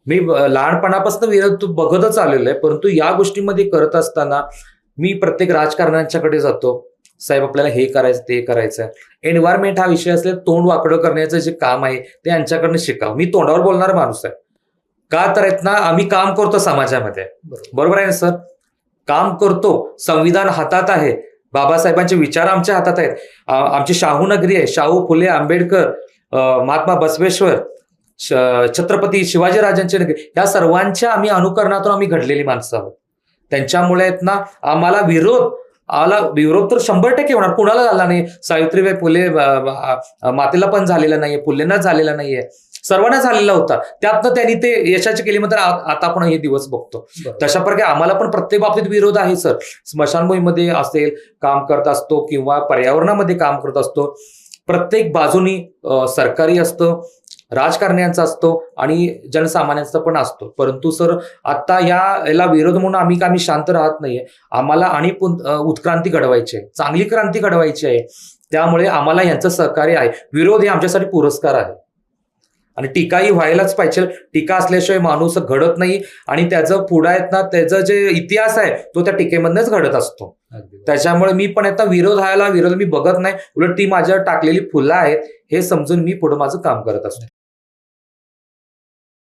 मी लहानपणापासून विरोध बघतच आलेलो आहे, परंतु या गोष्टीमध्ये करत असताना मी प्रत्येक राजकारण्यांच्याकडे जातो. साहेब आपल्याला हे करायचं, ते करायचं. एन्व्हायरमेंट हा विषय असले तोंड वाकडं करण्याचं जे काम आहे ते यांच्याकडनं शिकावं. मी तोंडावर बोलणारा माणूस आहे. का तर आहेत ना, आम्ही काम करतो समाजामध्ये. बरोबर आहे ना सर? काम करतो. संविधान हातात आहे. बाबासाहेबांचे विचार आमच्या हातात आहेत. आमची शाहू नगरी आहे. शाहू, फुले, आंबेडकर, महात्मा बसवेश्वर, छत्रपती शिवाजीराजांची नगरी, या सर्वांच्या आम्ही अनुकरणातून आम्ही घडलेली माणसं आहोत. त्यांच्यामुळे आहेत ना आम्हाला विरोध तर 100% होणार. कुणाला झाला नाही? सावित्रीबाई फुले मातेला पण झालेला नाहीये, फुलेंना झालेला नाहीये, सर्वांना झालेला होता. त्यातनं त्यांनी ते यशाची केली. मात्र आता आपण हे दिवस बघतो. तशा प्रकारे आम्हाला पण प्रत्येक बाबतीत विरोध आहे सर. स्मशानभूमीमध्ये असेल काम करत असतो किंवा पर्यावरणामध्ये काम करत असतो. प्रत्येक बाजूनी सरकारी असतं, राजकारण्यांचा असतो आणि जनसामान्यांचा पण असतो. परंतु सर आता याला विरोध म्हणून आम्ही शांत राहत नाहीये. आम्हाला आणि उत्क्रांती घडवायची आहे, चांगली क्रांती घडवायची आहे. त्यामुळे आम्हाला यांचं सहकार्य आहे. विरोध हे आमच्यासाठी पुरस्कार आहे आणि टीकाही व्हायलाच पाहिजे. टीका असल्याशिवाय माणूस घडत नाही आणि त्याचं पुढे आहेत ना, त्याचा जे इतिहास आहे तो त्या टीकेमधनच घडत असतो. त्याच्यामुळे मी पण आता विरोध मी बघत नाही, उलट ती माझ्यावर टाकलेली फुलं आहेत हे समजून मी पुढे माझं काम करत असतो.